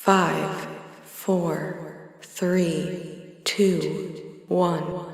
5, 4, 3, 2, 1.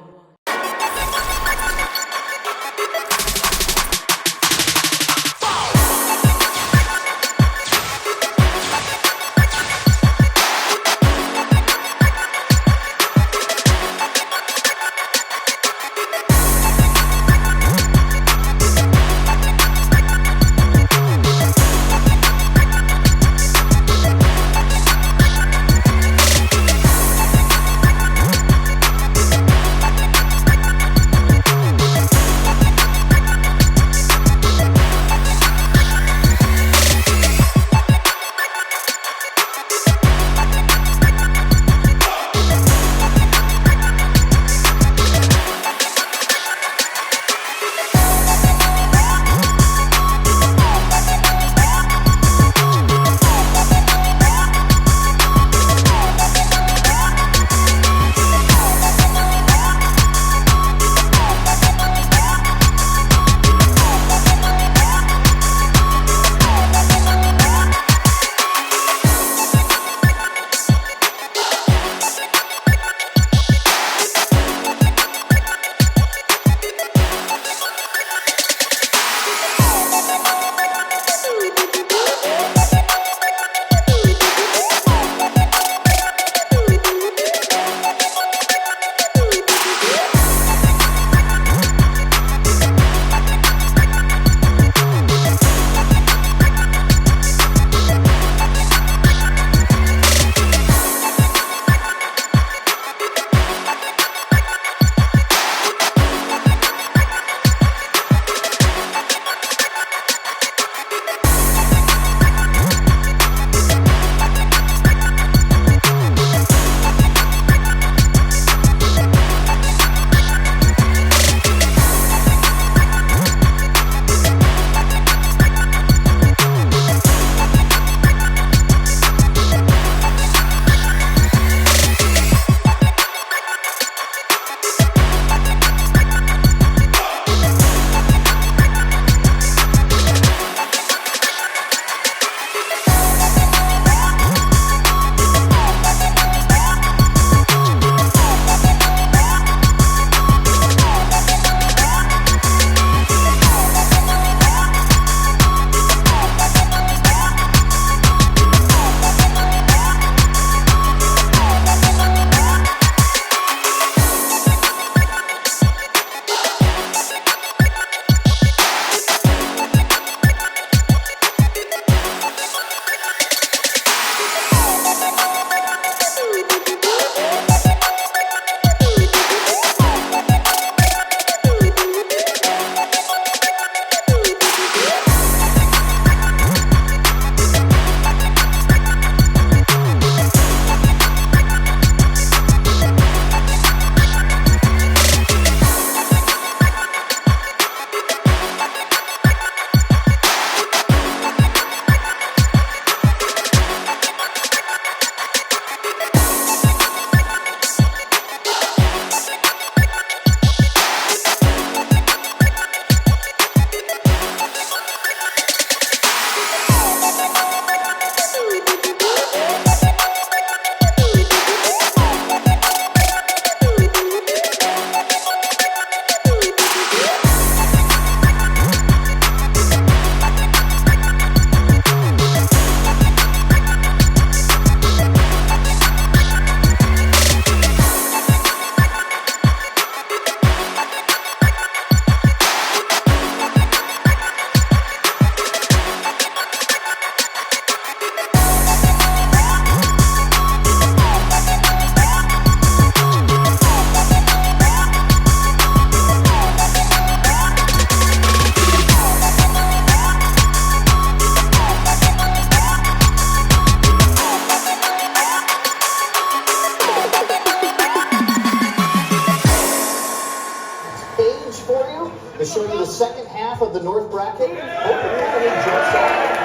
To show you the second half of the North bracket, Hope Academy jumps off at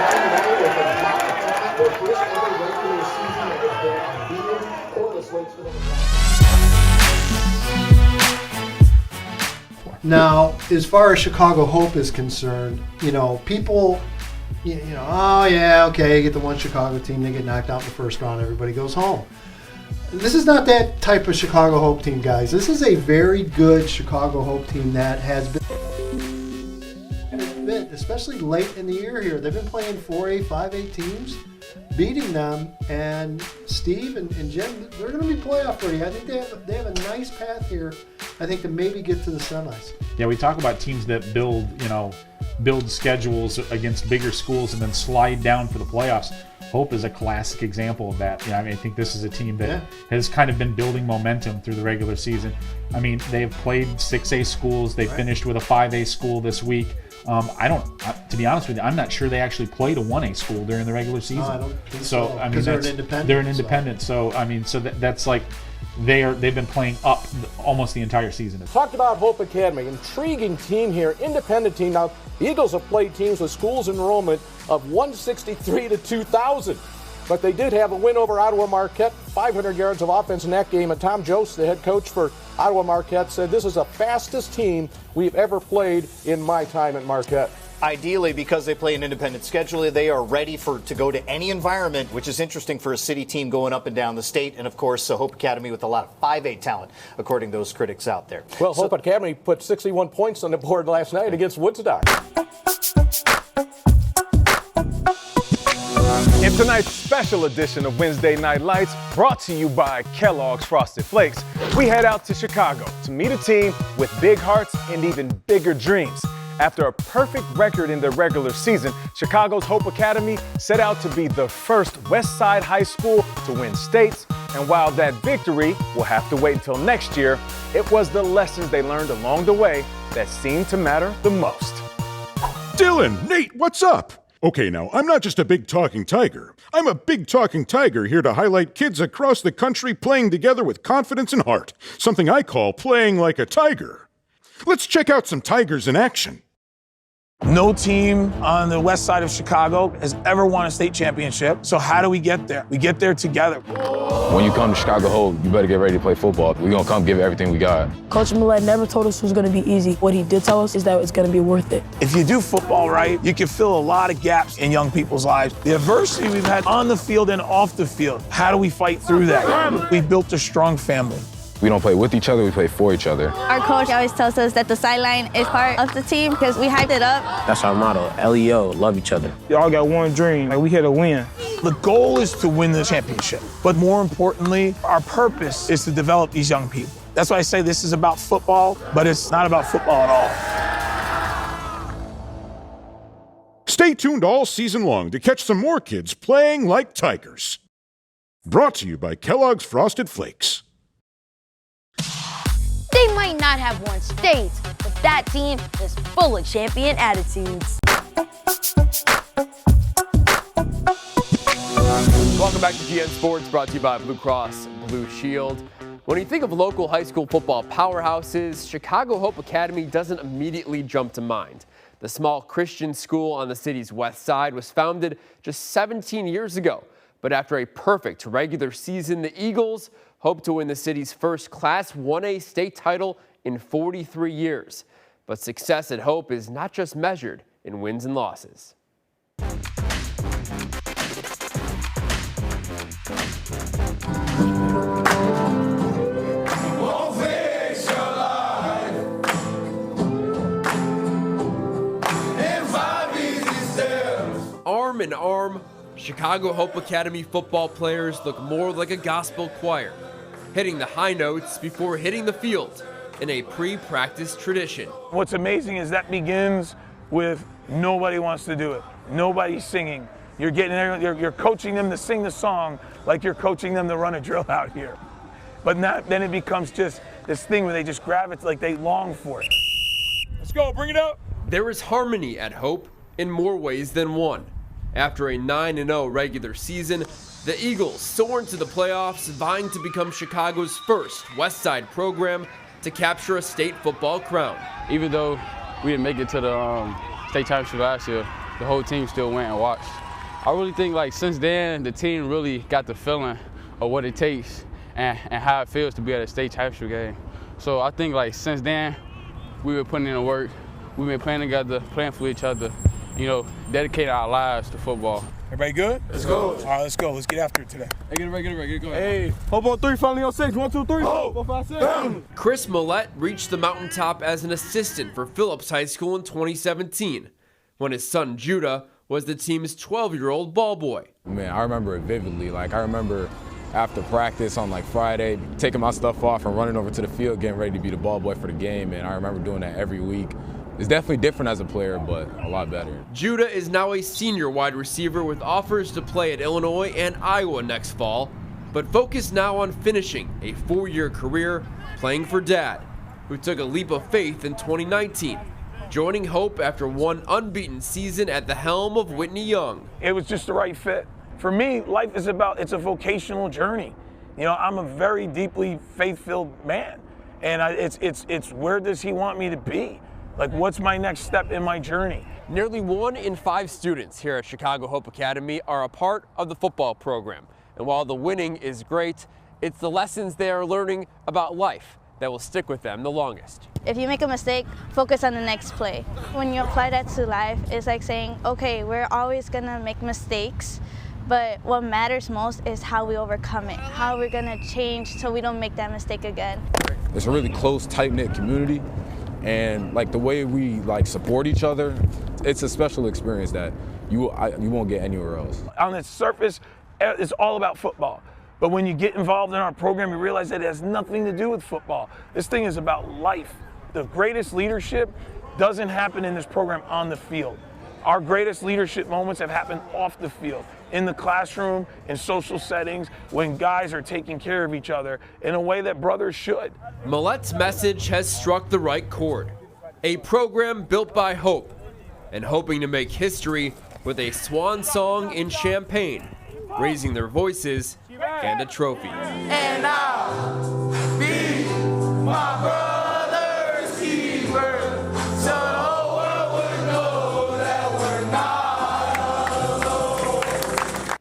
9-1 with a mock opponent, their first ever regular season that has been unbeaten. Corliss waits for them to Now, as far as Chicago Hope is concerned, you know, people oh yeah, okay, you get the one Chicago team, they get knocked out in the first round, everybody goes home. This is not that type of Chicago Hope team, guys. This is a very good Chicago Hope team that has been, especially late in the year here, they've been playing 4A, 5A teams, beating them, and Steve and Jim, they're going to be playoff ready. I think they have a nice path here, I think, to maybe get to the semis. Yeah, we talk about teams that build schedules against bigger schools and then slide down for the playoffs. Hope is a classic example of that. I think this is a team that has kind of been building momentum through the regular season. They have played 6A schools. They finished with a 5A school this week. To be honest with you, I'm not sure they actually played a 1A school during the regular season. I don't think so. Because they're an independent. They're an independent. So that's like they've been playing up almost the entire season. Talked about Hope Academy, intriguing team here, independent team. Now, the Eagles have played teams with schools enrollment of 163 to 2,000. But they did have a win over Ottawa Marquette, 500 yards of offense in that game. And Tom Jost, the head coach for Ottawa Marquette, said this is the fastest team we've ever played in my time at Marquette. Ideally, because they play an independent schedule, they are ready to go to any environment, which is interesting for a city team going up and down the state. And, of course, Hope Academy with a lot of 5A talent, according to those critics out there. Well, Hope Academy put 61 points on the board last night against Woodstock. In tonight's special edition of Wednesday Night Lights, brought to you by Kellogg's Frosted Flakes, we head out to Chicago to meet a team with big hearts and even bigger dreams. After a perfect record in the regular season, Chicago's Hope Academy set out to be the first West Side high school to win states. And while that victory will have to wait until next year, it was the lessons they learned along the way that seemed to matter the most. Dylan, Nate, what's up? Okay, now, I'm not just a big talking tiger. I'm a big talking tiger here to highlight kids across the country playing together with confidence and heart, something I call playing like a tiger. Let's check out some tigers in action. No team on the west side of Chicago has ever won a state championship. So how do we get there? We get there together. When you come to Chicago Hope, you better get ready to play football. We're going to come give it everything we got. Coach Millett never told us it was going to be easy. What he did tell us is that it's going to be worth it. If you do football right, you can fill a lot of gaps in young people's lives. The adversity we've had on the field and off the field, how do we fight through that? We've built a strong family. We don't play with each other, we play for each other. Our coach always tells us that the sideline is part of the team because we hyped it up. That's our motto, LEO, love each other. Y'all got one dream, we here to win. The goal is to win the championship, but more importantly, our purpose is to develop these young people. That's why I say this is about football, but it's not about football at all. Stay tuned all season long to catch some more kids playing like tigers. Brought to you by Kellogg's Frosted Flakes. They might not have won states, but that team is full of champion attitudes. Welcome back to GN Sports, brought to you by Blue Cross Blue Shield. When you think of local high school football powerhouses, Chicago Hope Academy doesn't immediately jump to mind. The small Christian school on the city's west side was founded just 17 years ago. But after a perfect regular season, the Eagles hope to win the city's first Class 1A state title in 43 years. But success at Hope is not just measured in wins and losses. Arm in arm, Chicago Hope Academy football players look more like a gospel choir, hitting the high notes before hitting the field in a pre-practice tradition. What's amazing is that begins with nobody wants to do it. Nobody's singing. You're getting there, you're coaching them to sing the song like you're coaching them to run a drill out here. But then it becomes just this thing where they just grab it like they long for it. Let's go, bring it up. There is harmony at Hope in more ways than one. After a 9-0 regular season, the Eagles soar into the playoffs, vying to become Chicago's first West Side program to capture a state football crown. Even though we didn't make it to the state championship last year, the whole team still went and watched. I really think since then, the team really got the feeling of what it takes and how it feels to be at a state championship game. So I think since then, we were putting in the work. We've been playing together, playing for each other, dedicate our lives to football. Everybody good? Let's go. All right, let's go. Let's get after it today. Hey, get it right, get it going. Hey, hope on 3, finally on 6. 1, 2, 3. 4, 5, 6. Chris Millette reached the mountaintop as an assistant for Phillips High School in 2017, when his son Judah was the team's 12-year-old ball boy. Man, I remember it vividly. Like, I remember after practice on like Friday, taking my stuff off and running over to the field, getting ready to be the ball boy for the game. And I remember doing that every week. It's definitely different as a player, but a lot better. Judah is now a senior wide receiver with offers to play at Illinois and Iowa next fall, but focused now on finishing a 4-year career playing for Dad, who took a leap of faith in 2019, joining Hope after one unbeaten season at the helm of Whitney Young. It was just the right fit. For me, life is it's a vocational journey. You know, I'm a very deeply faith-filled man, and it's where does he want me to be? Like, what's my next step in my journey? Nearly 1 in 5 students here at Chicago Hope Academy are a part of the football program. And while the winning is great, it's the lessons they are learning about life that will stick with them the longest. If you make a mistake, focus on the next play. When you apply that to life, it's like saying, okay, we're always gonna make mistakes, but what matters most is how we overcome it, how we're gonna change so we don't make that mistake again. It's a really close, tight-knit community. And like the way we like support each other, it's a special experience that you won't get anywhere else. On the surface, it's all about football. But when you get involved in our program, you realize that it has nothing to do with football. This thing is about life. The greatest leadership doesn't happen in this program on the field. Our greatest leadership moments have happened off the field, in the classroom, in social settings, when guys are taking care of each other in a way that brothers should. Millette's message has struck the right chord. A program built by hope and hoping to make history with a swan song in Champaign, raising their voices and a trophy. And I'll be my brother's keeper, so the world would know that we're not alone.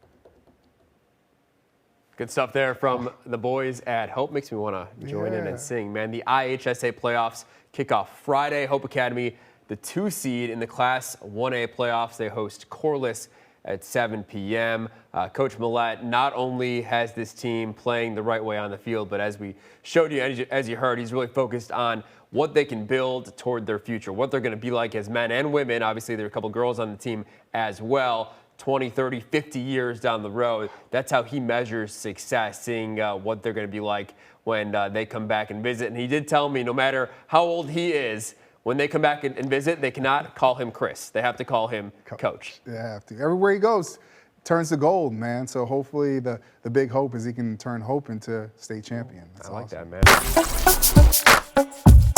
Good stuff there from the boys at Hope. Makes me want to join in and sing, man. The IHSA playoffs kick off Friday. Hope Academy, the 2 seed in the Class 1A playoffs. They host Corliss at 7 p.m. Coach Millette not only has this team playing the right way on the field, but as we showed you, as you heard, he's really focused on what they can build toward their future, what they're going to be like as men and women. Obviously, there are a couple girls on the team as well. 20, 30, 50 years down the road. That's how he measures success, seeing what they're going to be like when they come back and visit. And he did tell me no matter how old he is, when they come back and visit, they cannot call him Chris. They have to call him Coach. They have to. Everywhere he goes, turns to gold, man. So hopefully the big hope is he can turn hope into state champion. That's I like awesome. that, man.